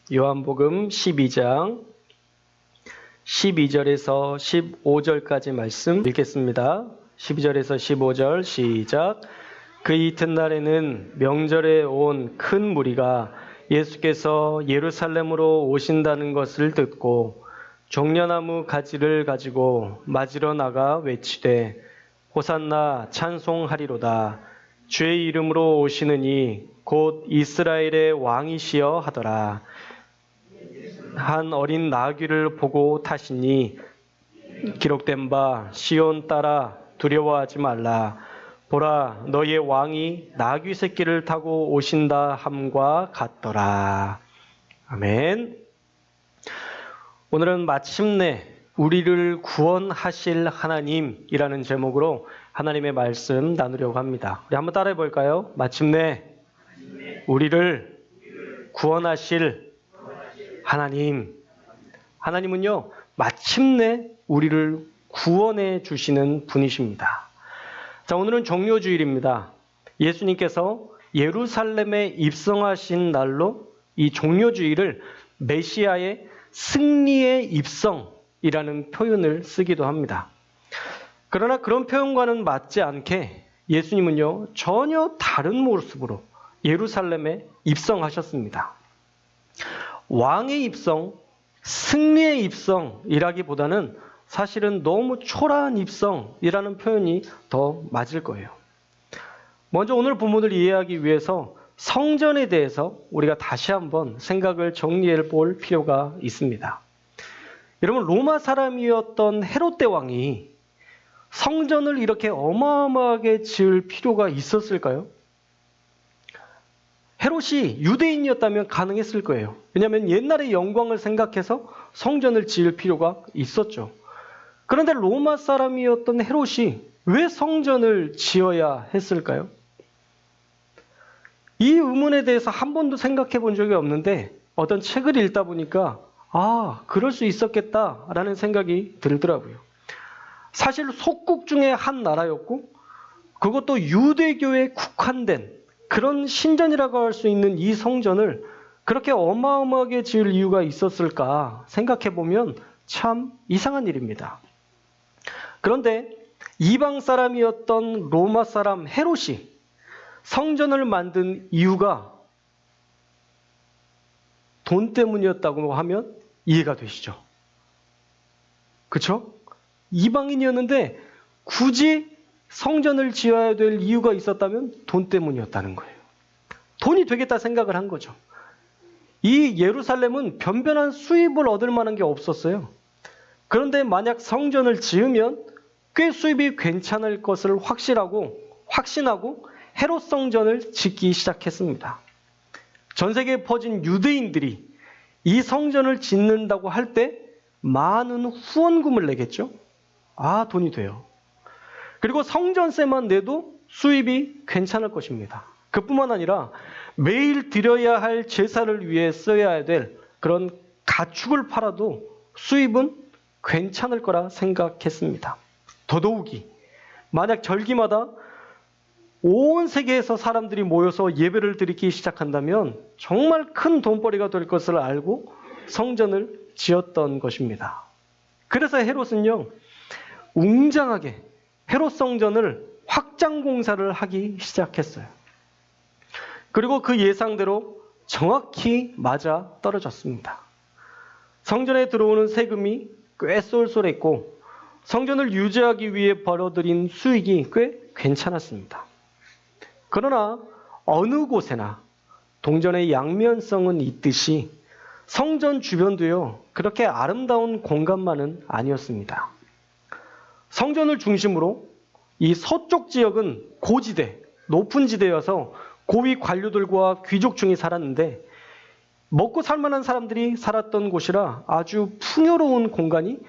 요한복음 12장 12절에서 15절까지 말씀 읽겠습니다. 12절에서 15절 시작. 그 이튿날에는 명절에 온 큰 무리가 예수께서 예루살렘으로 오신다는 것을 듣고 종려나무 가지를 가지고 맞으러 나가 외치되 호산나 찬송하리로다. 주의 이름으로 오시느니 곧 이스라엘의 왕이시여 하더라. 한 어린 나귀를 보고 타시니 기록된 바 시온 딸아 두려워하지 말라. 보라 너의 왕이 나귀 새끼를 타고 오신다 함과 같더라. 아멘. 오늘은 마침내 우리를 구원하실 하나님이라는 제목으로 하나님의 말씀 나누려고 합니다. 우리 한번 따라해 볼까요? 마침내 우리를 구원하실 하나님. 하나님은요, 마침내 우리를 구원해 주시는 분이십니다. 자, 오늘은 종료주일입니다. 예수님께서 예루살렘에 입성하신 날로 이 종료주일을 메시아의 승리의 입성이라는 표현을 쓰기도 합니다. 그러나 그런 표현과는 맞지 않게 예수님은요, 전혀 다른 모습으로 예루살렘에 입성하셨습니다. 왕의 입성, 승리의 입성이라기보다는 사실은 너무 초라한 입성이라는 표현이 더 맞을 거예요. 먼저 오늘 본문을 이해하기 위해서 성전에 대해서 우리가 다시 한번 생각을 정리해 볼 필요가 있습니다. 여러분, 로마 사람이었던 헤롯 대왕이 성전을 이렇게 어마어마하게 지을 필요가 있었을까요? 헤롯이 유대인이었다면 가능했을 거예요. 왜냐하면 옛날의 영광을 생각해서 성전을 지을 필요가 있었죠. 그런데 로마 사람이었던 헤롯이 왜 성전을 지어야 했을까요? 이 의문에 대해서 한 번도 생각해 본 적이 없는데 어떤 책을 읽다 보니까 그럴 수 있었겠다라는 생각이 들더라고요. 사실 속국 중에 한 나라였고 그것도 유대교에 국한된 그런 신전이라고 할 수 있는 이 성전을 그렇게 어마어마하게 지을 이유가 있었을까 생각해 보면 참 이상한 일입니다. 그런데 이방 사람이었던 로마 사람 헤롯이 성전을 만든 이유가 돈 때문이었다고 하면 이해가 되시죠? 그렇죠? 이방인이었는데 굳이 성전을 지어야 될 이유가 있었다면 돈 때문이었다는 거예요. 돈이 되겠다 생각을 한 거죠. 이 예루살렘은 변변한 수입을 얻을 만한 게 없었어요. 그런데 만약 성전을 지으면 꽤 수입이 괜찮을 것을 확신하고 헤롯 성전을 짓기 시작했습니다. 전 세계에 퍼진 유대인들이 이 성전을 짓는다고 할 때 많은 후원금을 내겠죠? 돈이 돼요. 그리고 성전세만 내도 수입이 괜찮을 것입니다. 그뿐만 아니라 매일 드려야 할 제사를 위해 써야 될 그런 가축을 팔아도 수입은 괜찮을 거라 생각했습니다. 더더욱이 만약 절기마다 온 세계에서 사람들이 모여서 예배를 드리기 시작한다면 정말 큰 돈벌이가 될 것을 알고 성전을 지었던 것입니다. 그래서 헤롯은요, 웅장하게 헤롯 성전을 확장 공사를 하기 시작했어요. 그리고 그 예상대로 정확히 맞아 떨어졌습니다. 성전에 들어오는 세금이 꽤 쏠쏠했고 성전을 유지하기 위해 벌어들인 수익이 꽤 괜찮았습니다. 그러나 어느 곳에나 동전의 양면성은 있듯이 성전 주변도요, 그렇게 아름다운 공간만은 아니었습니다. 성전을 중심으로 이 서쪽 지역은 고지대, 높은 지대여서 고위 관료들과 귀족층이 살았는데 먹고 살만한 사람들이 살았던 곳이라 아주 풍요로운 공간이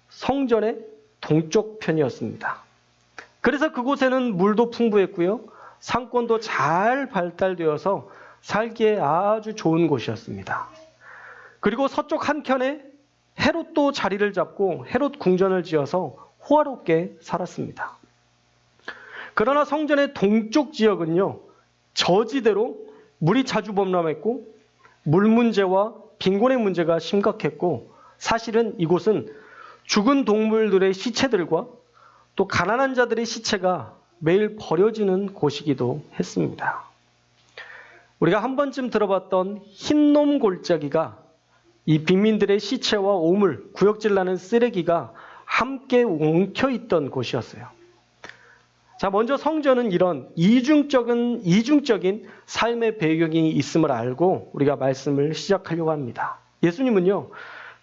성전의 동쪽 편이었습니다. 그래서 그곳에는 물도 풍부했고요. 상권도 잘 발달되어서 살기에 아주 좋은 곳이었습니다. 그리고 서쪽 한켠에 헤롯도 자리를 잡고 헤롯 궁전을 지어서 호화롭게 살았습니다. 그러나 성전의 동쪽 지역은요, 저지대로 물이 자주 범람했고 물 문제와 빈곤의 문제가 심각했고 사실은 이곳은 죽은 동물들의 시체들과 또 가난한 자들의 시체가 매일 버려지는 곳이기도 했습니다. 우리가 한 번쯤 들어봤던 흰놈 골짜기가 이 빈민들의 시체와 오물, 구역질 나는 쓰레기가 함께 엉켜있던 곳이었어요. 자, 먼저 성전은 이런 이중적인 삶의 배경이 있음을 알고 우리가 말씀을 시작하려고 합니다. 예수님은요,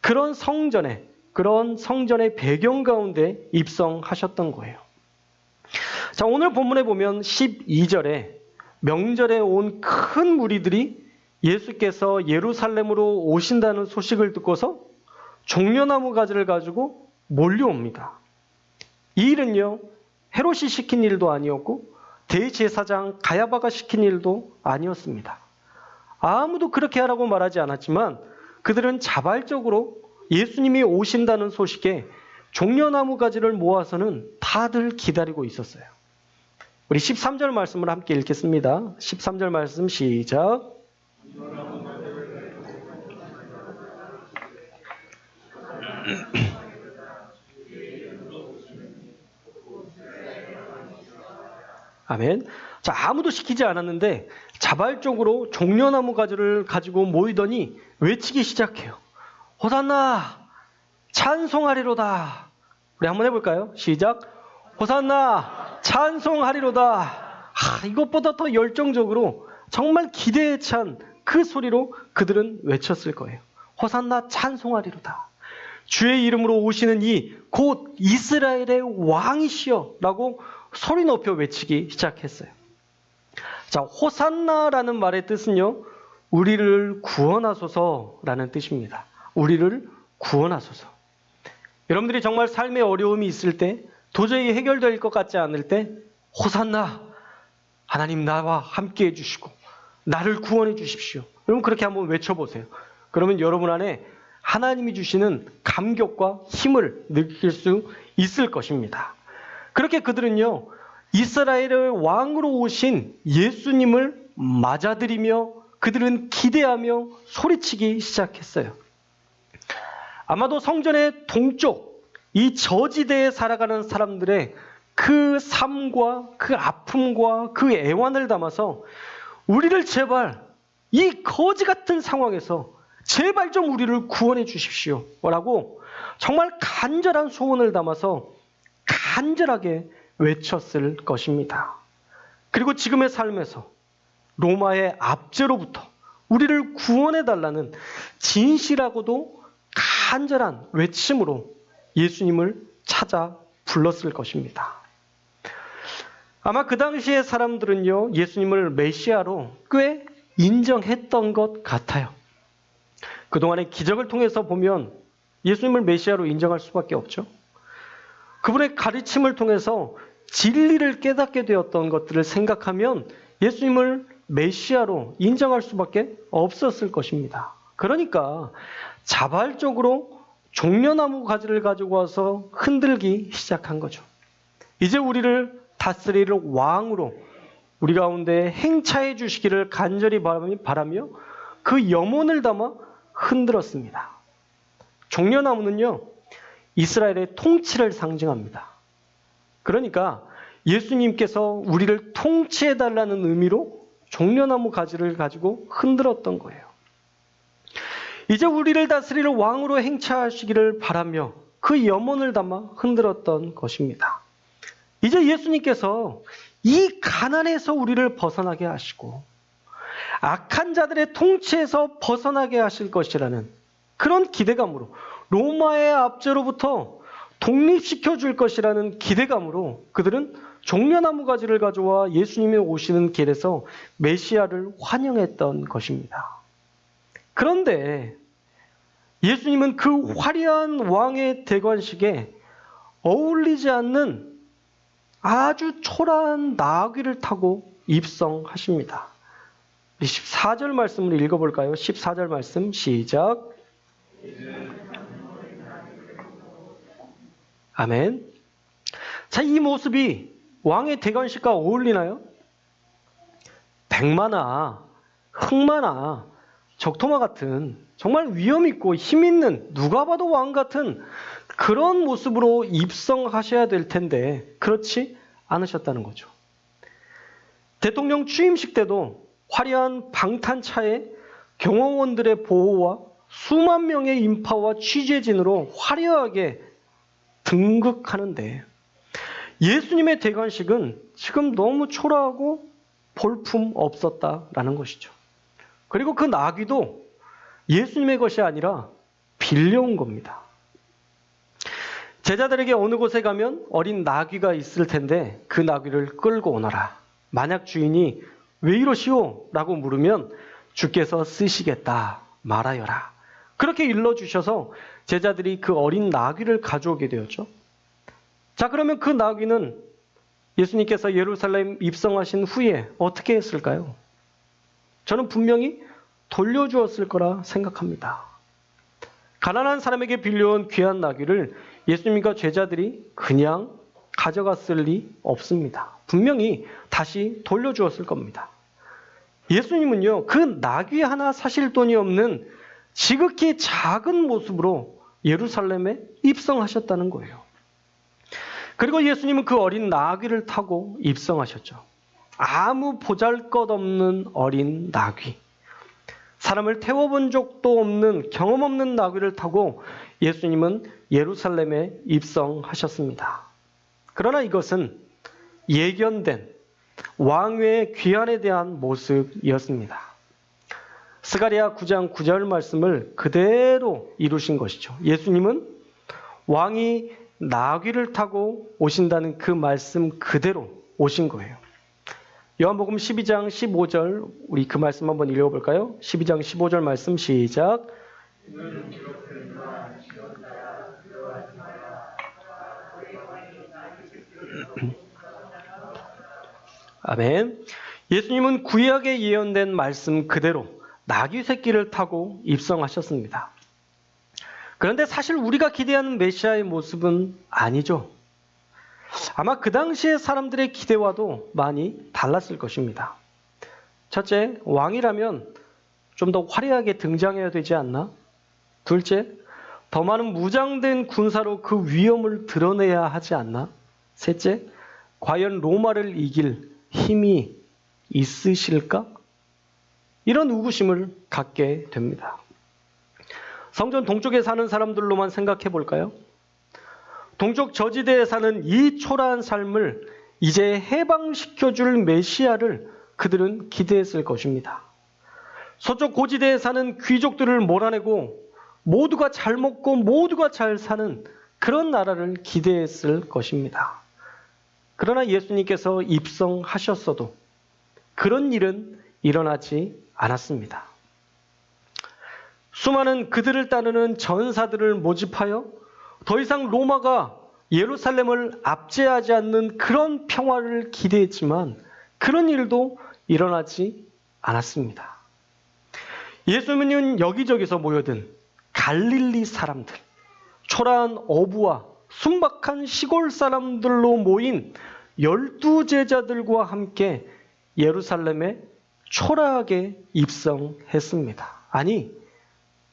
그런 성전의 배경 가운데 입성하셨던 거예요. 자, 오늘 본문에 보면 12절에 명절에 온 큰 무리들이 예수께서 예루살렘으로 오신다는 소식을 듣고서 종려나무 가지를 가지고 몰려옵니다. 이 일은요, 헤롯이 시킨 일도 아니었고 대제사장 가야바가 시킨 일도 아니었습니다. 아무도 그렇게 하라고 말하지 않았지만 그들은 자발적으로 예수님이 오신다는 소식에 종려나무 가지를 모아서는 다들 기다리고 있었어요. 우리 13절 말씀을 함께 읽겠습니다. 13절 말씀 시작. 아멘. 자, 아무도 시키지 않았는데 자발적으로 종려나무 가지를 가지고 모이더니 외치기 시작해요. 호산나 찬송하리로다. 우리 한번 해볼까요? 시작. 호산나 찬송하리로다. 이것보다 더 열정적으로 정말 기대에 찬 그 소리로 그들은 외쳤을 거예요. 호산나 찬송하리로다. 주의 이름으로 오시는 이 곧 이스라엘의 왕이시여 라고 소리 높여 외치기 시작했어요. 자, 호산나라는 말의 뜻은요, 우리를 구원하소서라는 뜻입니다. 우리를 구원하소서. 여러분들이 정말 삶의 어려움이 있을 때, 도저히 해결될 것 같지 않을 때, 호산나, 하나님 나와 함께 해주시고 나를 구원해 주십시오. 여러분 그렇게 한번 외쳐보세요. 그러면 여러분 안에 하나님이 주시는 감격과 힘을 느낄 수 있을 것입니다. 그렇게 그들은요, 이스라엘의 왕으로 오신 예수님을 맞아들이며 그들은 기대하며 소리치기 시작했어요. 아마도 성전의 동쪽, 이 저지대에 살아가는 사람들의 그 삶과 그 아픔과 그 애환을 담아서 우리를 제발 이 거지 같은 상황에서 제발 좀 우리를 구원해 주십시오 라고 정말 간절한 소원을 담아서 간절하게 외쳤을 것입니다. 그리고 지금의 삶에서 로마의 압제로부터 우리를 구원해 달라는 진실하고도 간절한 외침으로 예수님을 찾아 불렀을 것입니다. 아마 그 당시의 사람들은요, 예수님을 메시아로 꽤 인정했던 것 같아요. 그동안의 기적을 통해서 보면 예수님을 메시아로 인정할 수밖에 없죠. 그분의 가르침을 통해서 진리를 깨닫게 되었던 것들을 생각하면 예수님을 메시아로 인정할 수밖에 없었을 것입니다. 그러니까 자발적으로 종려나무 가지를 가지고 와서 흔들기 시작한 거죠. 이제 우리를 다스릴 왕으로 우리 가운데 행차해 주시기를 간절히 바라며 그 염원을 담아 흔들었습니다. 종려나무는요, 이스라엘의 통치를 상징합니다. 그러니까 예수님께서 우리를 통치해달라는 의미로 종려나무 가지를 가지고 흔들었던 거예요. 이제 우리를 다스릴 왕으로 행차하시기를 바라며 그 염원을 담아 흔들었던 것입니다. 이제 예수님께서 이 가난에서 우리를 벗어나게 하시고 악한 자들의 통치에서 벗어나게 하실 것이라는 그런 기대감으로, 로마의 압제로부터 독립시켜 줄 것이라는 기대감으로 그들은 종려나무 가지를 가져와 예수님이 오시는 길에서 메시아를 환영했던 것입니다. 그런데 예수님은 그 화려한 왕의 대관식에 어울리지 않는 아주 초라한 나귀를 타고 입성하십니다. 14절 말씀을 읽어볼까요? 14절 말씀 시작. 아멘. 자, 이 모습이 왕의 대관식과 어울리나요? 백마나 흑마나 적토마 같은 정말 위험 있고 힘 있는 누가 봐도 왕 같은 그런 모습으로 입성하셔야 될 텐데 그렇지 않으셨다는 거죠. 대통령 취임식 때도 화려한 방탄차에 경호원들의 보호와 수만 명의 인파와 취재진으로 화려하게 등극하는데 예수님의 대관식은 지금 너무 초라하고 볼품 없었다라는 것이죠. 그리고 그 나귀도 예수님의 것이 아니라 빌려온 겁니다. 제자들에게 어느 곳에 가면 어린 나귀가 있을 텐데 그 나귀를 끌고 오너라. 만약 주인이 왜 이러시오? 라고 물으면 주께서 쓰시겠다 말하여라. 그렇게 일러주셔서 제자들이 그 어린 나귀를 가져오게 되었죠. 자, 그러면 그 나귀는 예수님께서 예루살렘 입성하신 후에 어떻게 했을까요? 저는 분명히 돌려주었을 거라 생각합니다. 가난한 사람에게 빌려온 귀한 나귀를 예수님과 제자들이 그냥 가져갔을 리 없습니다. 분명히 다시 돌려주었을 겁니다. 예수님은요, 그 나귀 하나 사실 돈이 없는 지극히 작은 모습으로 예루살렘에 입성하셨다는 거예요. 그리고 예수님은 그 어린 나귀를 타고 입성하셨죠. 아무 보잘것없는 어린 나귀. 사람을 태워본 적도 없는 경험 없는 나귀를 타고 예수님은 예루살렘에 입성하셨습니다. 그러나 이것은 예견된 왕외의 귀환에 대한 모습이었습니다. 스가랴 9장 9절 말씀을 그대로 이루신 것이죠. 예수님은 왕이 나귀를 타고 오신다는 그 말씀 그대로 오신 거예요. 요한복음 12장 15절 우리 그 말씀 한번 읽어볼까요? 12장 15절 말씀 시작. 아멘. 예수님은 구약에 예언된 말씀 그대로 나귀 새끼를 타고 입성하셨습니다. 그런데 사실 우리가 기대하는 메시아의 모습은 아니죠. 아마 그 당시의 사람들의 기대와도 많이 달랐을 것입니다. 첫째, 왕이라면 좀 더 화려하게 등장해야 되지 않나? 둘째, 더 많은 무장된 군사로 그 위엄을 드러내야 하지 않나? 셋째, 과연 로마를 이길 힘이 있으실까? 이런 의구심을 갖게 됩니다. 성전 동쪽에 사는 사람들로만 생각해 볼까요? 동쪽 저지대에 사는 이 초라한 삶을 이제 해방시켜줄 메시아를 그들은 기대했을 것입니다. 서쪽 고지대에 사는 귀족들을 몰아내고 모두가 잘 먹고 모두가 잘 사는 그런 나라를 기대했을 것입니다. 그러나 예수님께서 입성하셨어도 그런 일은 일어나지 않았습니다. 수많은 그들을 따르는 전사들을 모집하여 더 이상 로마가 예루살렘을 압제하지 않는 그런 평화를 기대했지만 그런 일도 일어나지 않았습니다. 예수님은 여기저기서 모여든 갈릴리 사람들, 초라한 어부와 순박한 시골 사람들로 모인 12제자들과 함께 예루살렘에 초라하게 입성했습니다. 아니,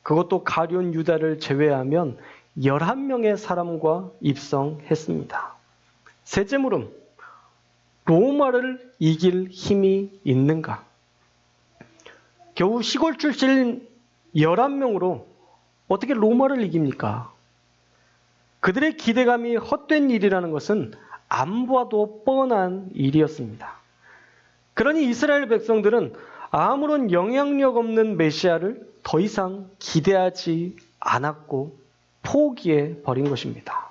그것도 가룟 유다를 제외하면 11명의 사람과 입성했습니다. 셋째 물음, 로마를 이길 힘이 있는가? 겨우 시골 출신 11명으로 어떻게 로마를 이깁니까? 그들의 기대감이 헛된 일이라는 것은 안 봐도 뻔한 일이었습니다. 그러니 이스라엘 백성들은 아무런 영향력 없는 메시아를 더 이상 기대하지 않았고 포기해 버린 것입니다.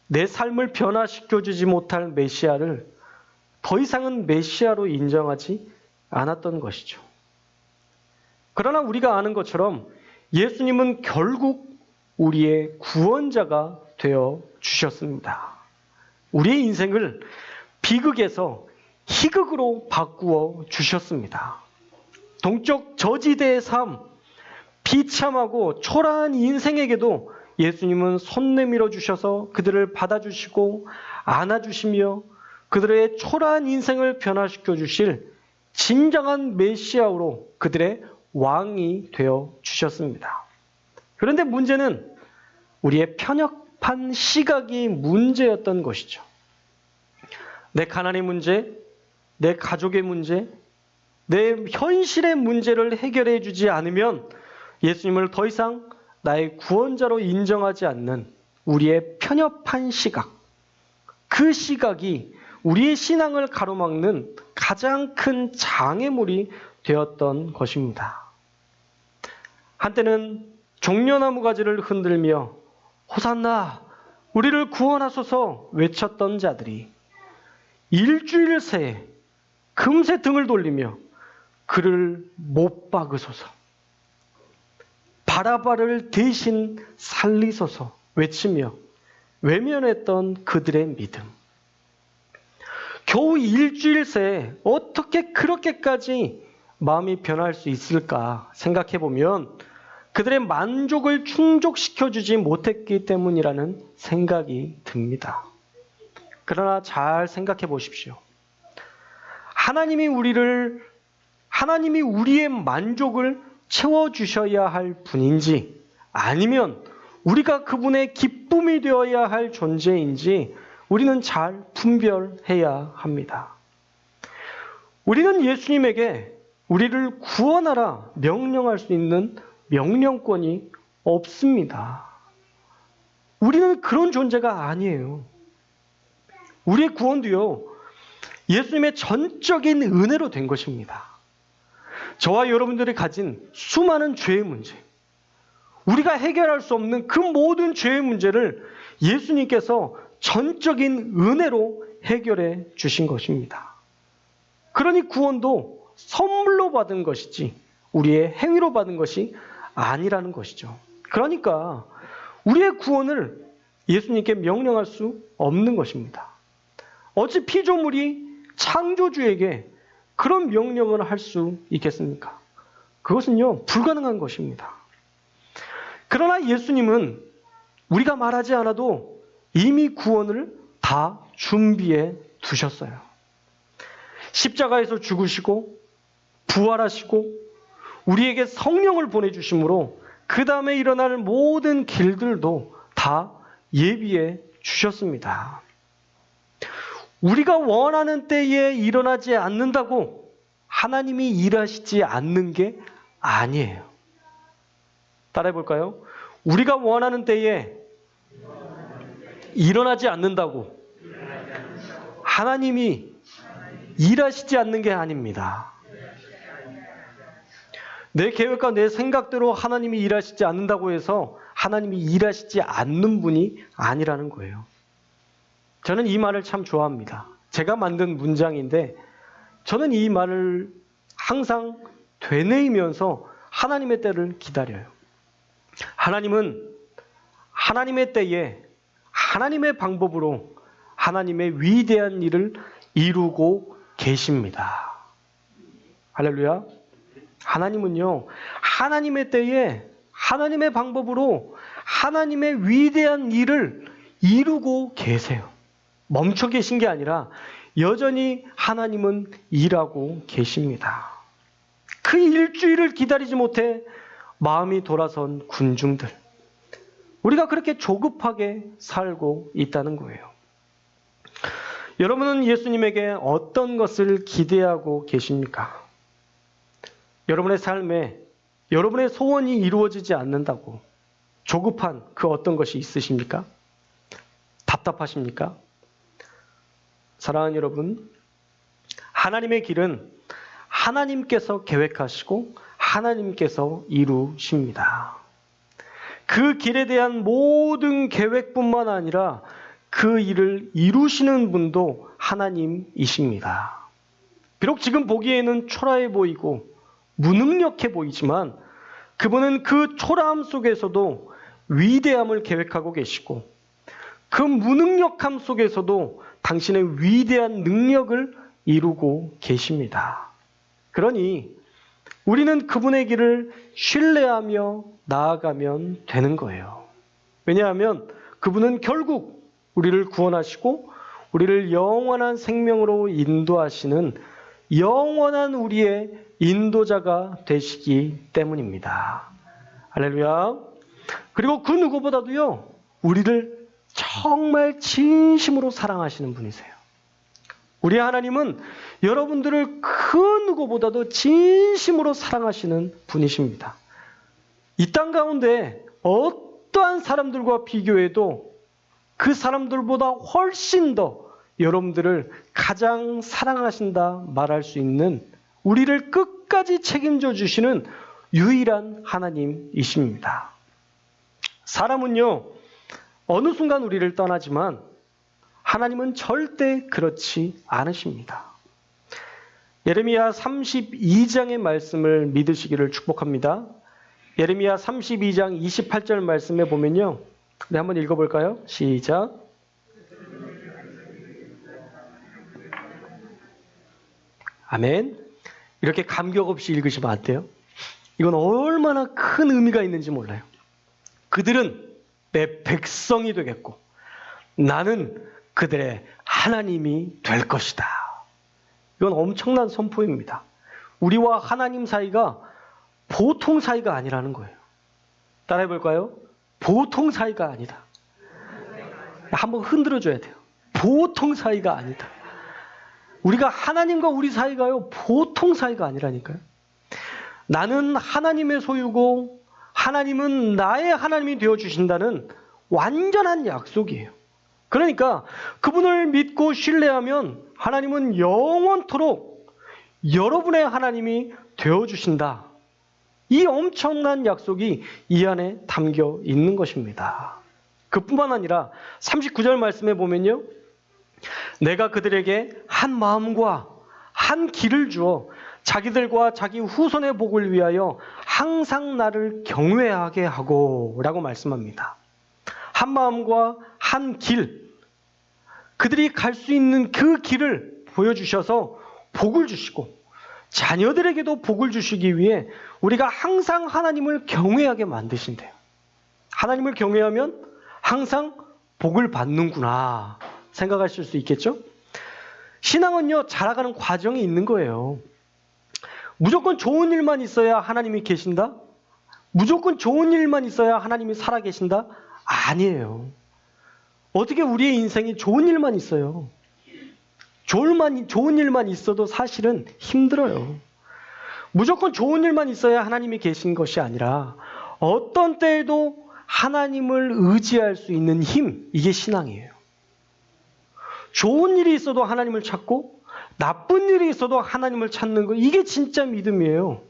내 삶을 변화시켜주지 못할 메시아를 더 이상은 메시아로 인정하지 않았던 것이죠. 그러나 우리가 아는 것처럼 예수님은 결국 우리의 구원자가 되어 주셨습니다. 우리의 인생을 비극에서 희극으로 바꾸어 주셨습니다. 동쪽 저지대의 삶, 비참하고 초라한 인생에게도 예수님은 손 내밀어 주셔서 그들을 받아주시고 안아주시며 그들의 초라한 인생을 변화시켜 주실 진정한 메시아로 그들의 왕이 되어 주셨습니다. 그런데 문제는 우리의 편협한 시각이 문제였던 것이죠. 내 가난의 문제, 내 가족의 문제, 내 현실의 문제를 해결해 주지 않으면 예수님을 더 이상 나의 구원자로 인정하지 않는 우리의 편협한 시각, 그 시각이 우리의 신앙을 가로막는 가장 큰 장애물이 되었던 것입니다. 한때는 종려나무 가지를 흔들며 호산나 우리를 구원하소서 외쳤던 자들이 일주일 새에 금세 등을 돌리며 그를 못 박으소서, 바라바를 대신 살리소서 외치며 외면했던 그들의 믿음. 겨우 일주일 새에 어떻게 그렇게까지 마음이 변할 수 있을까 생각해 보면 그들의 만족을 충족시켜주지 못했기 때문이라는 생각이 듭니다. 그러나 잘 생각해 보십시오. 하나님이 우리의 만족을 채워주셔야 할 분인지 아니면 우리가 그분의 기쁨이 되어야 할 존재인지 우리는 잘 분별해야 합니다. 우리는 예수님에게 우리를 구원하라 명령할 수 있는 명령권이 없습니다. 우리는 그런 존재가 아니에요. 우리의 구원도요, 예수님의 전적인 은혜로 된 것입니다. 저와 여러분들이 가진 수많은 죄의 문제, 우리가 해결할 수 없는 그 모든 죄의 문제를 예수님께서 전적인 은혜로 해결해 주신 것입니다. 그러니 구원도 선물로 받은 것이지 우리의 행위로 받은 것이 아니라는 것이죠. 그러니까 우리의 구원을 예수님께 명령할 수 없는 것입니다. 어찌 피조물이 창조주에게 그런 명령을 할 수 있겠습니까? 그것은요, 불가능한 것입니다. 그러나 예수님은 우리가 말하지 않아도 이미 구원을 다 준비해 두셨어요. 십자가에서 죽으시고 부활하시고 우리에게 성령을 보내주심으로 그 다음에 일어날 모든 길들도 다 예비해 주셨습니다. 우리가 원하는 때에 일어나지 않는다고 하나님이 일하시지 않는 게 아니에요. 따라해 볼까요? 우리가 원하는 때에 일어나지 않는다고 하나님이 일하시지 않는 게 아닙니다. 내 계획과 내 생각대로 하나님이 일하시지 않는다고 해서 하나님이 일하시지 않는 분이 아니라는 거예요. 저는 이 말을 참 좋아합니다. 제가 만든 문장인데 저는 이 말을 항상 되뇌이면서 하나님의 때를 기다려요. 하나님은 하나님의 때에 하나님의 방법으로 하나님의 위대한 일을 이루고 계십니다. 할렐루야. 하나님은요, 하나님의 때에 하나님의 방법으로 하나님의 위대한 일을 이루고 계세요. 멈춰 계신 게 아니라 여전히 하나님은 일하고 계십니다. 그 일주일을 기다리지 못해 마음이 돌아선 군중들. 우리가 그렇게 조급하게 살고 있다는 거예요. 여러분은 예수님에게 어떤 것을 기대하고 계십니까? 여러분의 삶에 여러분의 소원이 이루어지지 않는다고 조급한 그 어떤 것이 있으십니까? 답답하십니까? 사랑하는 여러분, 하나님의 길은 하나님께서 계획하시고 하나님께서 이루십니다. 그 길에 대한 모든 계획뿐만 아니라 그 일을 이루시는 분도 하나님이십니다. 비록 지금 보기에는 초라해 보이고 무능력해 보이지만 그분은 그 초라함 속에서도 위대함을 계획하고 계시고 그 무능력함 속에서도 당신의 위대한 능력을 이루고 계십니다. 그러니 우리는 그분의 길을 신뢰하며 나아가면 되는 거예요. 왜냐하면 그분은 결국 우리를 구원하시고 우리를 영원한 생명으로 인도하시는 영원한 우리의 인도자가 되시기 때문입니다. 할렐루야. 그리고 그 누구보다도요, 우리를 정말 진심으로 사랑하시는 분이세요. 우리 하나님은 여러분들을 그 누구보다도 진심으로 사랑하시는 분이십니다. 이 땅 가운데 어떠한 사람들과 비교해도 그 사람들보다 훨씬 더 여러분들을 가장 사랑하신다 말할 수 있는, 우리를 끝까지 책임져 주시는 유일한 하나님이십니다. 사람은요, 어느 순간 우리를 떠나지만 하나님은 절대 그렇지 않으십니다. 예레미야 32장의 말씀을 믿으시기를 축복합니다. 예레미야 32장 28절 말씀에 보면요. 네, 한번 읽어볼까요? 시작. 아멘. 이렇게 감격 없이 읽으시면 안 돼요. 이건 얼마나 큰 의미가 있는지 몰라요. 그들은 내 백성이 되겠고 나는 그들의 하나님이 될 것이다. 이건 엄청난 선포입니다. 우리와 하나님 사이가 보통 사이가 아니라는 거예요. 따라해 볼까요? 보통 사이가 아니다. 한번 흔들어줘야 돼요. 보통 사이가 아니다. 우리가 하나님과 우리 사이가요, 보통 사이가 아니라니까요. 나는 하나님의 소유고 하나님은 나의 하나님이 되어주신다는 완전한 약속이에요. 그러니까 그분을 믿고 신뢰하면 하나님은 영원토록 여러분의 하나님이 되어주신다. 이 엄청난 약속이 이 안에 담겨 있는 것입니다. 그뿐만 아니라 39절 말씀에 보면요. 내가 그들에게 한 마음과 한 길을 주어 자기들과 자기 후손의 복을 위하여 항상 나를 경외하게 하고 라고 말씀합니다. 한 마음과 한 길, 그들이 갈 수 있는 그 길을 보여주셔서 복을 주시고 자녀들에게도 복을 주시기 위해 우리가 항상 하나님을 경외하게 만드신대요. 하나님을 경외하면 항상 복을 받는구나 생각하실 수 있겠죠? 신앙은요, 자라가는 과정이 있는 거예요. 무조건 좋은 일만 있어야 하나님이 계신다? 무조건 좋은 일만 있어야 하나님이 살아계신다? 아니에요. 어떻게 우리의 인생이 좋은 일만 있어요? 좋은 일만 있어도 사실은 힘들어요. 무조건 좋은 일만 있어야 하나님이 계신 것이 아니라 어떤 때에도 하나님을 의지할 수 있는 힘, 이게 신앙이에요. 좋은 일이 있어도 하나님을 찾고 나쁜 일이 있어도 하나님을 찾는 거, 이게 진짜 믿음이에요.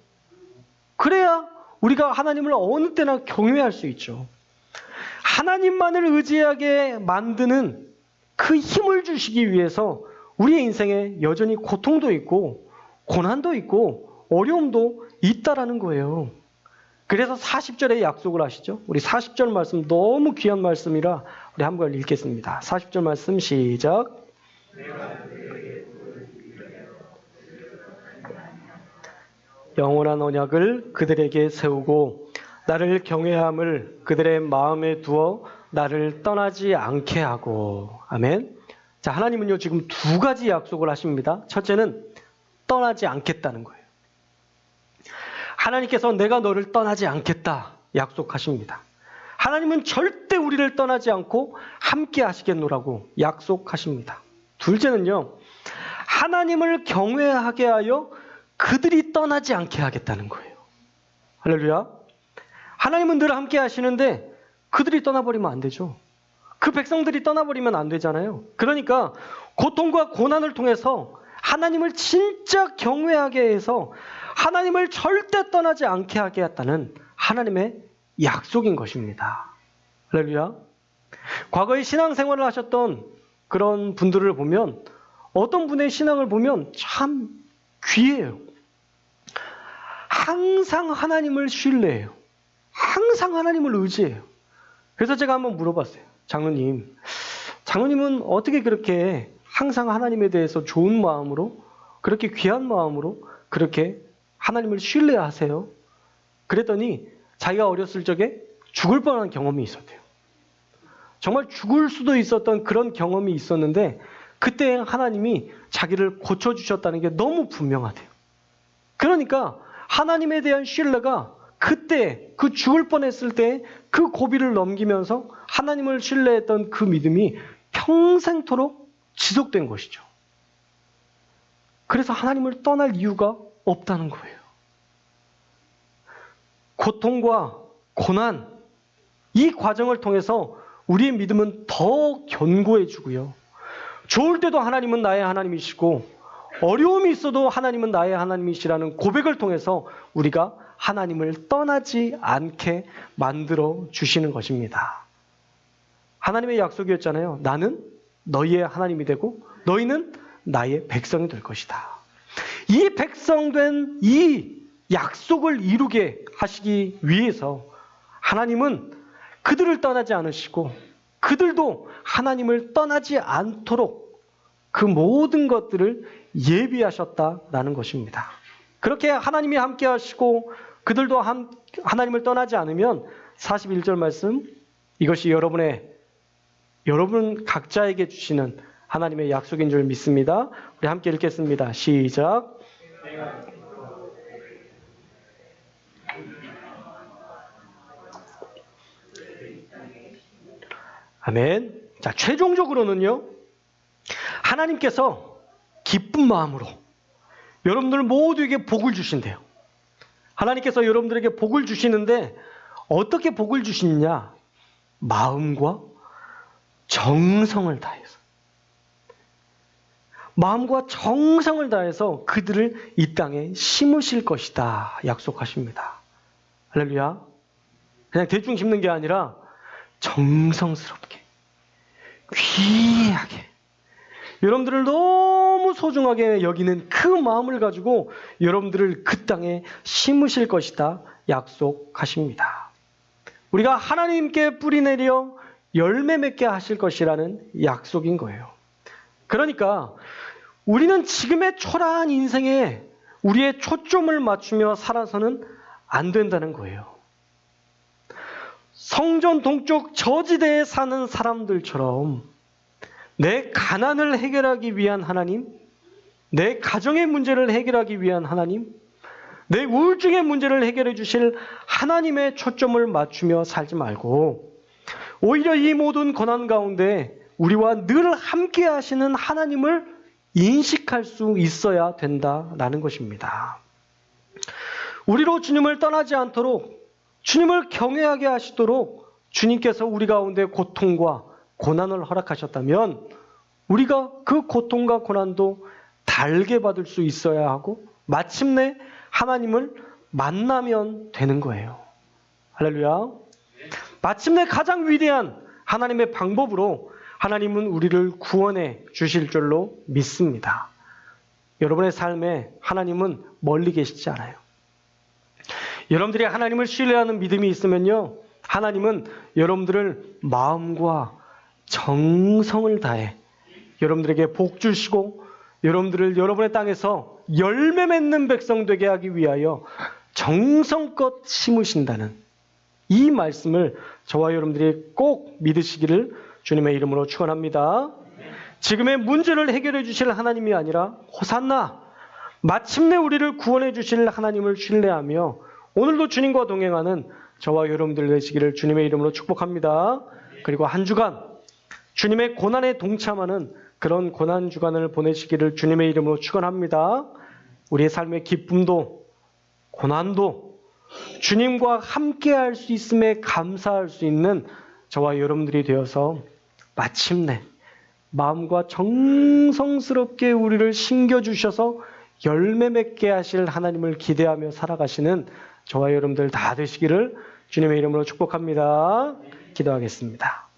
그래야 우리가 하나님을 어느 때나 경외할 수 있죠. 하나님만을 의지하게 만드는 그 힘을 주시기 위해서 우리의 인생에 여전히 고통도 있고 고난도 있고 어려움도 있다라는 거예요. 그래서 40절에 약속을 하시죠. 우리 40절 말씀 너무 귀한 말씀이라 우리 한번 읽겠습니다. 40절 말씀 시작. 영원한 언약을 그들에게 세우고 나를 경외함을 그들의 마음에 두어 나를 떠나지 않게 하고. 아멘. 자, 하나님은요 지금 두 가지 약속을 하십니다. 첫째는 떠나지 않겠다는 거예요. 하나님께서 내가 너를 떠나지 않겠다 약속하십니다. 하나님은 절대 우리를 떠나지 않고 함께 하시겠노라고 약속하십니다. 둘째는요, 하나님을 경외하게 하여 그들이 떠나지 않게 하겠다는 거예요. 할렐루야. 하나님은 늘 함께 하시는데 그들이 떠나버리면 안 되죠. 그 백성들이 떠나버리면 안 되잖아요. 그러니까 고통과 고난을 통해서 하나님을 진짜 경외하게 해서 하나님을 절대 떠나지 않게 하게 했다는 하나님의 약속인 것입니다. 할렐루야. 과거에 신앙생활을 하셨던 그런 분들을 보면 어떤 분의 신앙을 보면 참 귀해요. 항상 하나님을 신뢰해요. 항상 하나님을 의지해요. 그래서 제가 한번 물어봤어요. 장로님은 어떻게 그렇게 항상 하나님에 대해서 좋은 마음으로, 그렇게 귀한 마음으로 그렇게 하나님을 신뢰하세요? 그랬더니 자기가 어렸을 적에 죽을 뻔한 경험이 있었대요. 정말 죽을 수도 있었던 그런 경험이 있었는데 그때 하나님이 자기를 고쳐주셨다는 게 너무 분명하대요. 그러니까 하나님에 대한 신뢰가 그때 그 죽을 뻔했을 때 그 고비를 넘기면서 하나님을 신뢰했던 그 믿음이 평생토록 지속된 것이죠. 그래서 하나님을 떠날 이유가 없다는 거예요. 고통과 고난, 이 과정을 통해서 우리의 믿음은 더 견고해지고요. 좋을 때도 하나님은 나의 하나님이시고 어려움이 있어도 하나님은 나의 하나님이시라는 고백을 통해서 우리가 하나님을 떠나지 않게 만들어 주시는 것입니다. 하나님의 약속이었잖아요. 나는 너희의 하나님이 되고 너희는 나의 백성이 될 것이다. 이 백성된 이 약속을 이루게 하시기 위해서 하나님은 그들을 떠나지 않으시고 그들도 하나님을 떠나지 않도록 그 모든 것들을 예비하셨다라는 것입니다. 그렇게 하나님이 함께 하시고 그들도 하나님을 떠나지 않으면 41절 말씀, 이것이 여러분 각자에게 주시는 하나님의 약속인 줄 믿습니다. 우리 함께 읽겠습니다. 시작. 아멘. 자, 최종적으로는요, 하나님께서 기쁜 마음으로 여러분들 모두에게 복을 주신대요. 하나님께서 여러분들에게 복을 주시는데 어떻게 복을 주시느냐? 마음과 정성을 다해서. 마음과 정성을 다해서 그들을 이 땅에 심으실 것이다 약속하십니다. 할렐루야. 그냥 대충 심는 게 아니라 정성스럽게, 귀하게, 여러분들을 너무 소중하게 여기는 그 마음을 가지고 여러분들을 그 땅에 심으실 것이다 약속하십니다. 우리가 하나님께 뿌리내려 열매 맺게 하실 것이라는 약속인 거예요. 그러니까 우리는 지금의 초라한 인생에 우리의 초점을 맞추며 살아서는 안 된다는 거예요. 성전 동쪽 저지대에 사는 사람들처럼 내 가난을 해결하기 위한 하나님, 내 가정의 문제를 해결하기 위한 하나님, 내 우울증의 문제를 해결해 주실 하나님의 초점을 맞추며 살지 말고 오히려 이 모든 고난 가운데 우리와 늘 함께 하시는 하나님을 인식할 수 있어야 된다라는 것입니다. 우리로 주님을 떠나지 않도록, 주님을 경외하게 하시도록 주님께서 우리 가운데 고통과 고난을 허락하셨다면 우리가 그 고통과 고난도 달게 받을 수 있어야 하고 마침내 하나님을 만나면 되는 거예요. 할렐루야. 마침내 가장 위대한 하나님의 방법으로 하나님은 우리를 구원해 주실 줄로 믿습니다. 여러분의 삶에 하나님은 멀리 계시지 않아요. 여러분들이 하나님을 신뢰하는 믿음이 있으면요, 하나님은 여러분들을 마음과 정성을 다해 여러분들에게 복 주시고 여러분들을 여러분의 땅에서 열매 맺는 백성 되게 하기 위하여 정성껏 심으신다는 이 말씀을 저와 여러분들이 꼭 믿으시기를 주님의 이름으로 축원합니다. 지금의 문제를 해결해 주실 하나님이 아니라 호산나, 마침내 우리를 구원해 주실 하나님을 신뢰하며 오늘도 주님과 동행하는 저와 여러분들 되시기를 주님의 이름으로 축복합니다. 그리고 한 주간 주님의 고난에 동참하는 그런 고난 주간을 보내시기를 주님의 이름으로 축원합니다. 우리의 삶의 기쁨도 고난도 주님과 함께할 수 있음에 감사할 수 있는 저와 여러분들이 되어서 마침내 마음과 정성스럽게 우리를 심겨주셔서 열매 맺게 하실 하나님을 기대하며 살아가시는 저와 여러분들 다 되시기를 주님의 이름으로 축복합니다. 기도하겠습니다.